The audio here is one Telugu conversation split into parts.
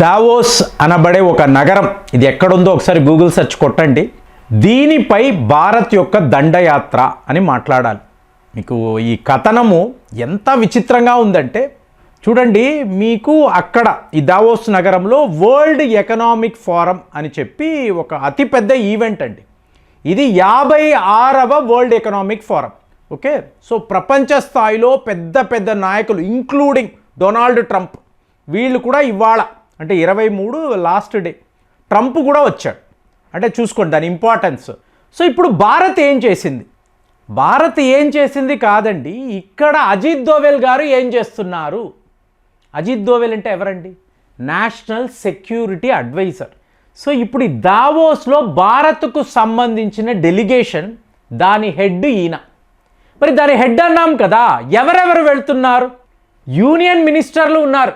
దావోస్ అనబడే ఒక నగరం, ఇది ఎక్కడుందో ఒకసారి గూగుల్ సెర్చ్ కొట్టండి. దీనిపై భారత్ యొక్క దండయాత్ర అని మాట్లాడాలి. మీకు ఈ కథనము ఎంత విచిత్రంగా ఉందంటే చూడండి, మీకు అక్కడ ఈ దావోస్ నగరంలో వరల్డ్ ఎకనామిక్ ఫోరం అని చెప్పి ఒక అతిపెద్ద ఈవెంట్ అండి. ఇది 56వ world economic forum. Okay, so ప్రపంచ స్థాయిలో పెద్ద పెద్ద నాయకులు ఇంక్లూడింగ్ డొనాల్డ్ ట్రంప్, వీళ్ళు కూడా ఇవాళ అంటే 23 లాస్ట్ డే ట్రంప్ కూడా వచ్చాడు. అంటే చూసుకోండి దాని ఇంపార్టెన్స్. సో ఇప్పుడు భారత్ ఏం చేసింది? భారత్ ఏం చేసింది కాదండి, ఇక్కడ అజిత్ దోవెల్ గారు ఏం చేస్తున్నారు? అజిత్ దోవెల్ అంటే ఎవరండి? National security advisor. సో ఇప్పుడు ఈ దావోస్లో భారత్కు సంబంధించిన డెలిగేషన్, దాని హెడ్ ఈయన. మరి దాని హెడ్ అన్నాం కదా, ఎవరెవరు వెళ్తున్నారు? యూనియన్ మినిస్టర్లు ఉన్నారు,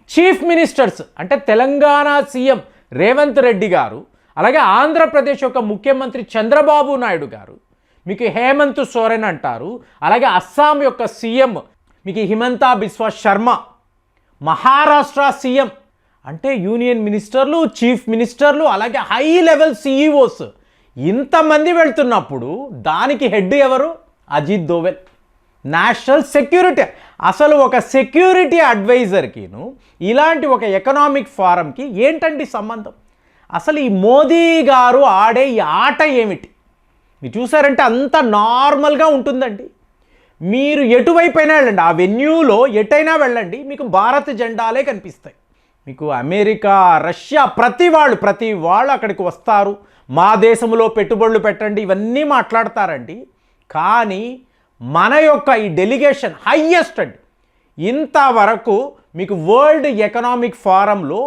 చీఫ్ మినిస్టర్స్ అంటే తెలంగాణ సీఎం రేవంత్ రెడ్డి గారు, అలాగే ఆంధ్రప్రదేశ్ యొక్క ముఖ్యమంత్రి చంద్రబాబు నాయుడు గారు, మీకు హేమంత్ సోరెన్ అంటారు, అలాగే అస్సాం యొక్క సీఎం మీకు హిమంతా బిస్వా శర్మ, మహారాష్ట్ర సీఎం అంటే యూనియన్ మినిస్టర్లు, చీఫ్ మినిస్టర్లు, అలాగే హై లెవెల్ సిఈఓస్, ఇంతమంది వెళ్తున్నప్పుడు దానికి హెడ్ ఎవరు? Ajit Doval, national security. అసలు ఒక సెక్యూరిటీ అడ్వైజర్కిను ఇలాంటి ఒక ఎకనామిక్ ఫోరంకి ఏంటండి సంబంధం? అసలు ఈ మోదీ గారు ఆడే ఈ ఆట ఏమిటి? మీరు చూసారంటే అంత నార్మల్గా ఉంటుందండి. మీరు ఎటువైపైనా వెళ్ళండి, ఆ వెన్యూలో ఎటైనా వెళ్ళండి, మీకు భారత్ జెండాలే కనిపిస్తాయి. మీకు అమెరికా, రష్యా ప్రతి వాళ్ళు అక్కడికి వస్తారు, మా దేశంలో పెట్టుబడులు పెట్టండి, ఇవన్నీ మాట్లాడతారండి. కానీ మన యొక్క ఈ డెలిగేషన్ హైయెస్ట్ అండి. ఇంతవరకు మీకు వరల్డ్ ఎకనామిక్ ఫోరంలో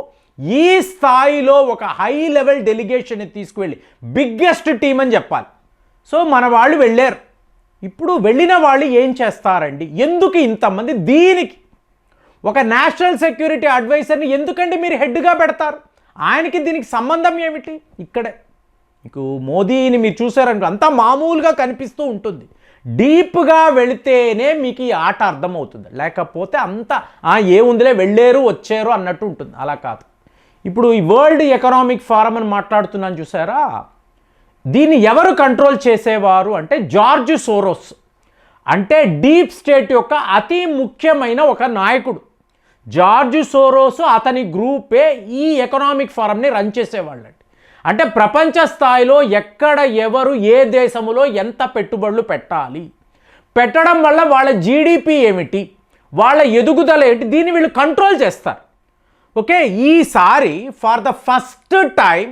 ఈ స్థాయిలో ఒక హై లెవెల్ డెలిగేషన్ని తీసుకువెళ్ళి బిగ్గెస్ట్ టీం అని చెప్పాలి. సో మన వాళ్ళు వెళ్ళారు. ఇప్పుడు వెళ్ళిన వాళ్ళు ఏం చేస్తారండి? ఎందుకు ఇంతమంది? దీనికి ఒక నేషనల్ సెక్యూరిటీ అడ్వైజర్ని ఎందుకండి మీరు హెడ్గా పెడతారు? ఆయనకి దీనికి సంబంధం ఏమిటి? ఇక్కడే మీకు మోదీని మీరు చూసారనుకో అంతా మామూలుగా కనిపిస్తూ ఉంటుంది. డీప్గా వెళితేనే మీకు ఈ ఆట అర్థమవుతుంది, లేకపోతే అంతా ఏముందిలే వెళ్ళారు వచ్చారు అన్నట్టు ఉంటుంది. అలా కాదు. ఇప్పుడు ఈ వరల్డ్ ఎకనామిక్ ఫోరం అని మాట్లాడుతున్నాను చూసారా, దీన్ని ఎవరు కంట్రోల్ చేసేవారు అంటే జార్జ్ సోరోస్, అంటే డీప్ స్టేట్ యొక్క అతి ముఖ్యమైన ఒక నాయకుడు. జార్జ్ సోరోస్ అతని గ్రూపే ఈ ఎకనామిక్ ఫోరంని రన్ చేసేవాళ్ళండి. అంటే ప్రపంచ స్థాయిలో ఎక్కడ ఎవరు ఏ దేశంలో ఎంత పెట్టుబడులు పెట్టాలి, పెట్టడం వల్ల వాళ్ళ జీడిపి ఏమిటి, వాళ్ళ ఎదుగుదల ఏంటి, దీన్ని వీళ్ళు కంట్రోల్ చేస్తారు. ఓకే, ఈసారి for the first time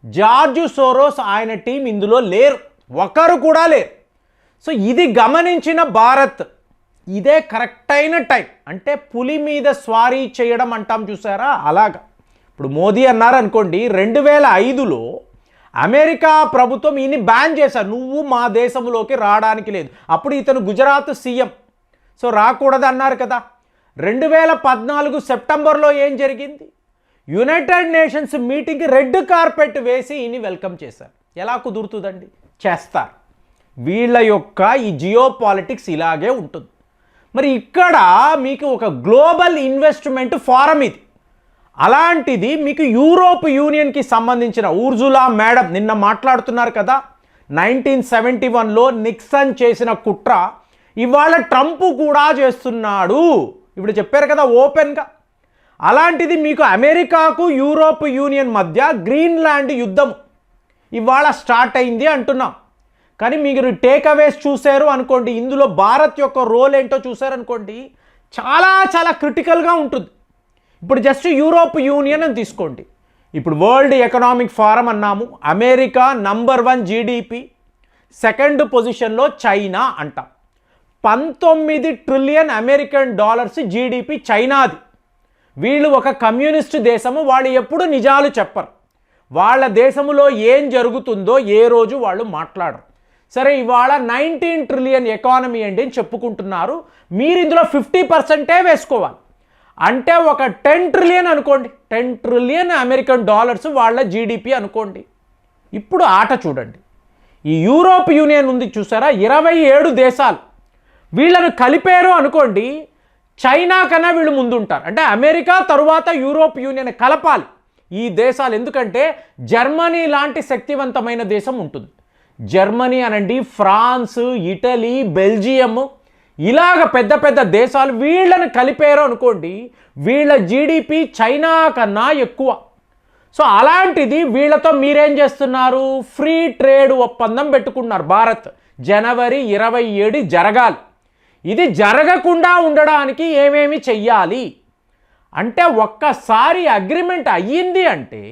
George Soros ఆయన టీం ఇందులో లేరు, ఒకరు కూడా లేరు. సో ఇది గమనించిన భారత్ ఇదే కరెక్ట్ అయిన టైం, అంటే పులి మీద స్వారీ చేయడం అంటాం చూసారా, అలాగా. ఇప్పుడు మోదీ అన్నారు అనుకోండి, 2005లో అమెరికా ప్రభుత్వం ఈయన్ని బ్యాన్ చేశారు, నువ్వు మా దేశంలోకి రావడానికి లేదు. అప్పుడు ఇతను గుజరాత్ సీఎం, సో రాకూడదు అన్నారు కదా. 2014 సెప్టెంబర్లో ఏం జరిగింది? యునైటెడ్ నేషన్స్ మీటింగ్కి రెడ్ కార్పెట్ వేసి ఈయన్ని వెల్కమ్ చేశారు. ఎలా కుదురుతుందండి? చేస్తారు. వీళ్ళ యొక్క ఈ జియో పాలిటిక్స్ ఇలాగే ఉంటుంది. మరి ఇక్కడ మీకు ఒక గ్లోబల్ ఇన్వెస్ట్మెంట్ ఫోరం ఇది. అలాంటిది మీకు యూరోప్ యూనియన్కి సంబంధించిన ఉర్జులా మేడం నిన్న మాట్లాడుతున్నారు కదా, 1971లో నిక్సన్ చేసిన కుట్ర ఇవాళ ట్రంప్ కూడా చేస్తున్నాడు, ఇప్పుడు చెప్పారు కదా ఓపెన్గా. అలాంటిది మీకు అమెరికాకు యూరోప్ యూనియన్ మధ్య గ్రీన్లాండ్ యుద్ధం ఇవాళ స్టార్ట్ అయింది అంటున్నాం. కానీ మీరు టేక్ అవేస్ చూశారు అనుకోండి, ఇందులో భారత్ యొక్క రోల్ ఏంటో చూశారనుకోండి, చాలా చాలా క్రిటికల్గా ఉంటుంది. ఇప్పుడు జస్ట్ యూరోప్ యూనియన్ అని తీసుకోండి. ఇప్పుడు వరల్డ్ ఎకనామిక్ ఫోరం అన్నాము, అమెరికా నంబర్ 1 జీడిపి, సెకండ్ పొజిషన్లో చైనా అంటాం. 19 ట్రిలియన్ అమెరికన్ డాలర్స్ జీడిపి చైనాది. వీళ్ళు ఒక కమ్యూనిస్ట్ దేశము, వాళ్ళు ఎప్పుడు నిజాలు చెప్పరు. వాళ్ళ దేశంలో ఏం జరుగుతుందో ఏ రోజు వాళ్ళు మాట్లాడరు. సరే, ఇవాళ 19 ట్రిలియన్ ఎకానమీ అండి అని చెప్పుకుంటున్నారు, మీరు ఇందులో 50% వేసుకోవాలి. అంటే ఒక 10 ట్రిలియన్ అనుకోండి, 10 ట్రిలియన్ అమెరికన్ డాలర్స్ వాళ్ళ జీడిపి అనుకోండి. ఇప్పుడు ఆట చూడండి, ఈ యూరోప్ యూనియన్ ఉంది చూసారా, 27 దేశాలు, వీళ్ళను కలిపారు అనుకోండి, చైనా కన్నా వీళ్ళు ముందుంటారు. అంటే అమెరికా తరువాత యూరోప్ యూనియన్ కలపాలి ఈ దేశాలు. ఎందుకంటే జర్మనీ లాంటి శక్తివంతమైన దేశం ఉంటుంది. జర్మనీ అనండి, ఫ్రాన్స్, ఇటలీ, బెల్జియం, ఇలాగ పెద్ద పెద్ద దేశాలు వీళ్ళని కలిపారు అనుకోండి, వీళ్ళ జీడిపి చైనా కన్నా ఎక్కువ. సో అలాంటిది వీళ్ళతో మీరేం చేస్తున్నారు? ఫ్రీ ట్రేడ్ ఒప్పందం పెట్టుకున్నారు. భారత్ జనవరి 27 జరగాలి. ఇది జరగకుండా ఉండడానికి ఏమేమి చెయ్యాలి అంటే, ఒక్కసారి అగ్రిమెంట్ అయ్యింది అంటే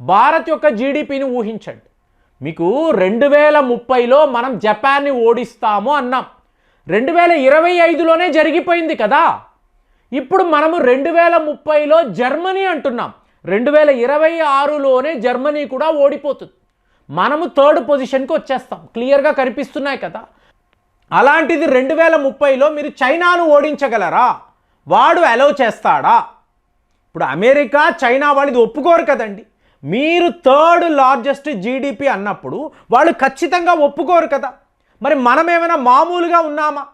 భారత్ యొక్క జీడిపిని ఊహించండి. మీకు 2030లో మనం జపాన్ని ఓడిస్తాము అన్నాం. 2025లోనే జరిగిపోయింది కదా. ఇప్పుడు మనము 2030లో జర్మనీ అంటున్నాం. 2026లోనే జర్మనీ కూడా ఓడిపోతుంది. మనము 3rd పొజిషన్కి వచ్చేస్తాం. క్లియర్గా కనిపిస్తున్నాయి కదా. అలాంటిది 2030లో మీరు చైనాను ఓడించగలరా? వాడు అలౌ చేస్తాడా? ఇప్పుడు అమెరికా, చైనా వాళ్ళు ఇది ఒప్పుకోరు కదండి. మీరు 3rd లార్జెస్ట్ జీడిపి అన్నప్పుడు వాళ్ళు ఖచ్చితంగా ఒప్పుకోరు కదా. మరి మనం ఏమైనా మామూలుగా ఉన్నామా?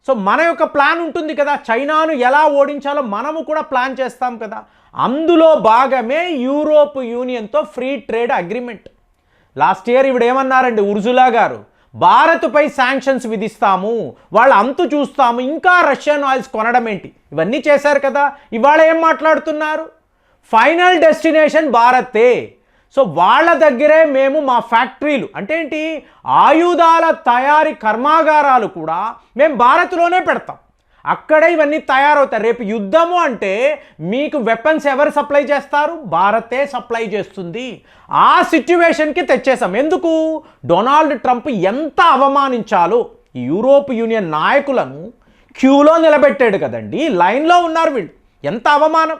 సో మన యొక్క ప్లాన్ ఉంటుంది కదా, చైనాను ఎలా ఓడించాలో మనము కూడా ప్లాన్ చేస్తాం కదా. అందులో భాగమే యూరోప్ యూనియన్తో free trade agreement. Last year ఇప్పుడు ఏమన్నారండి ఉర్జులా గారు, భారత్పై శాంక్షన్స్ విధిస్తాము, వాళ్ళ అంతు చూస్తాము, ఇంకా రష్యన్ ఆయిల్స్ కొనడం ఏంటి, ఇవన్నీ చేశారు కదా. ఇవాళ ఏం మాట్లాడుతున్నారు? Final destination భారతే. సో వాళ్ళ దగ్గరే మేము మా ఫ్యాక్టరీలు అంటే ఏంటి, ఆయుధాల తయారీ కర్మాగారాలు కూడా మేము భారత్లోనే పెడతాం. అక్కడే ఇవన్నీ తయారవుతాయి. రేపు యుద్ధము అంటే మీకు వెపన్స్ ఎవరు సప్లై చేస్తారు? భారతే సప్లై చేస్తుంది. ఆ సిచ్యువేషన్కి తెచ్చేసాం. ఎందుకు? డొనాల్డ్ ట్రంప్ ఎంత అవమానించాలో ఈ యూరోప్ యూనియన్ నాయకులను క్యూలో నిలబెట్టాడు కదండి. లైన్లో ఉన్నారు వీళ్ళు. ఎంత అవమానం.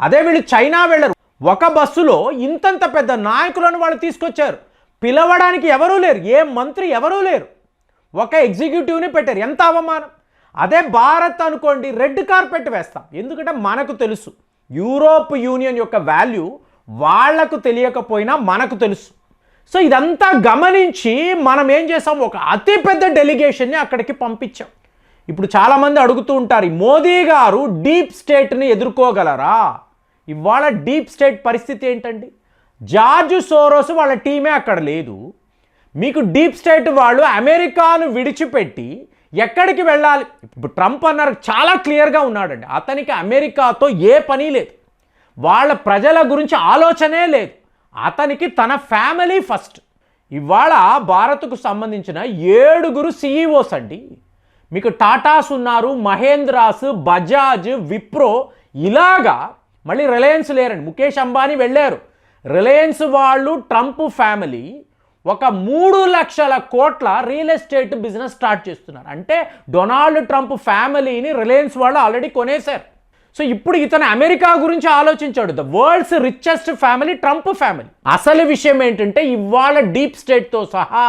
అదే వీళ్ళు చైనా వెళ్ళరు. ఒక బస్సులో ఇంతంత పెద్ద నాయకులను వాళ్ళు తీసుకొచ్చారు. పిలవడానికి ఎవరూ లేరు, ఏ మంత్రి ఎవరూ లేరు, ఒక ఎగ్జిక్యూటివ్ని పెట్టారు. ఎంత అవమానం. అదే భారత్ అనుకోండి, రెడ్ కార్పెట్ వేస్తాం. ఎందుకంటే మనకు తెలుసు యూరోప్ యూనియన్ యొక్క వాల్యూ వాళ్లకు తెలియకపోయినా మనకు తెలుసు. సో ఇదంతా గమనించి మనం ఏం చేసాం, ఒక అతిపెద్ద డెలిగేషన్ని అక్కడికి పంపించాం. ఇప్పుడు చాలామంది అడుగుతూ ఉంటారు, మోదీ గారు డీప్ స్టేట్ని ఎదుర్కోగలరా? ఇవాళ డీప్ స్టేట్ పరిస్థితి ఏంటండి? జార్జ్ సోరోస్ వాళ్ళ టీమే అక్కడ లేదు. మీకు డీప్ స్టేట్ వాళ్ళు అమెరికాను విడిచిపెట్టి ఎక్కడికి వెళ్ళాలి? ఇప్పుడు ట్రంప్ అన్నారు, చాలా క్లియర్గా ఉన్నాడండి, అతనికి అమెరికాతో ఏ పని లేదు, వాళ్ళ ప్రజల గురించి ఆలోచనే లేదు, అతనికి తన ఫ్యామిలీ ఫస్ట్. ఇవాళ భారత్కు సంబంధించిన 7 CEOs అండి. మీకు టాటాస్ ఉన్నారు, మహేంద్రాస్, బజాజ్, విప్రో, ఇలాగా. మళ్ళీ రిలయన్స్ లేరండి, ముఖేష్ అంబానీ వెళ్ళారు. రిలయన్స్ వాళ్ళు, ట్రంప్ ఫ్యామిలీ ఒక 3 లక్షల కోట్ల రియల్ ఎస్టేట్ బిజినెస్ స్టార్ట్ చేస్తున్నారు. అంటే డొనాల్డ్ ట్రంప్ ఫ్యామిలీని రిలయన్స్ వాళ్ళు ఆల్రెడీ కొనేశారు. సో ఇప్పుడు ఇతను అమెరికా గురించి ఆలోచించాడు. The world's richest family Trump family. అసలు విషయం ఏంటంటే ఇవాళ డీప్ స్టేట్తో సహా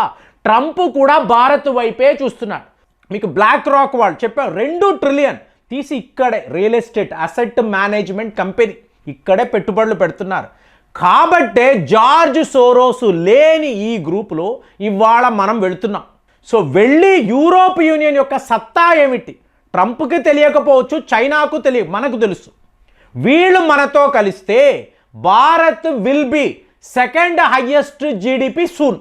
ట్రంప్ కూడా భారత్ వైపే చూస్తున్నాడు. మీకు బ్లాక్ రాక్ వాళ్ళు చెప్పారు, 2 ట్రిలియన్ తీసి ఇక్కడే real estate asset management company ఇక్కడే పెట్టుబడులు పెడుతున్నారు. కాబట్టే జార్జ్ సోరోస్ లేని ఈ గ్రూపులో ఇవాళ మనం వెళుతున్నాం. సో వెళ్ళి యూరోప్ యూనియన్ యొక్క సత్తా ఏమిటి ట్రంప్కి తెలియకపోవచ్చు, చైనాకు మనకు తెలుసు. వీళ్ళు మనతో కలిస్తే Bharat will be 2nd highest GDP soon.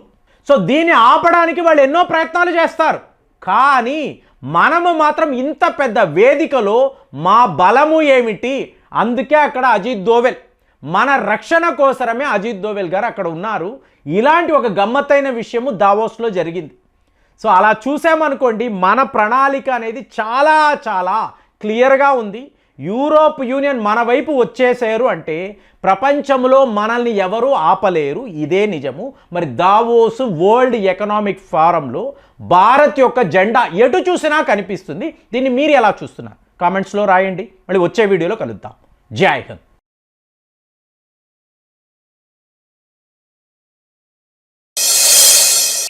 So దీన్ని ఆపడానికి వాళ్ళు ఎన్నో ప్రయత్నాలు చేస్తారు. కానీ మనము మాత్రం ఇంత పెద్ద వేదికలో మా బలము ఏమిటి? అందుకే అక్కడ అజిత్ దోవెల్, మన రక్షణ కోసరమే అజిత్ దోవెల్ గారు అక్కడ ఉన్నారు. ఇలాంటి ఒక గమ్మత్తైన విషయము దావోస్లో జరిగింది. సో అలా చూసామనుకోండి, మన ప్రణాళిక అనేది చాలా చాలా క్లియర్గా ఉంది. యూరోప్ యూనియన్ మన వైపు వచ్చేసారు అంటే ప్రపంచంలో మనల్ని ఎవరూ ఆపలేరు, ఇదే నిజము. మరి దావోస్ వరల్డ్ ఎకనామిక్ ఫోరంలో భారత్ యొక్క జెండా ఎటు చూసినా కనిపిస్తుంది. దీన్ని మీరు ఎలా చూస్తున్నారు? కామెంట్స్లో రాయండి. మళ్ళీ వచ్చే వీడియోలో కలుద్దాం. జై హింద్.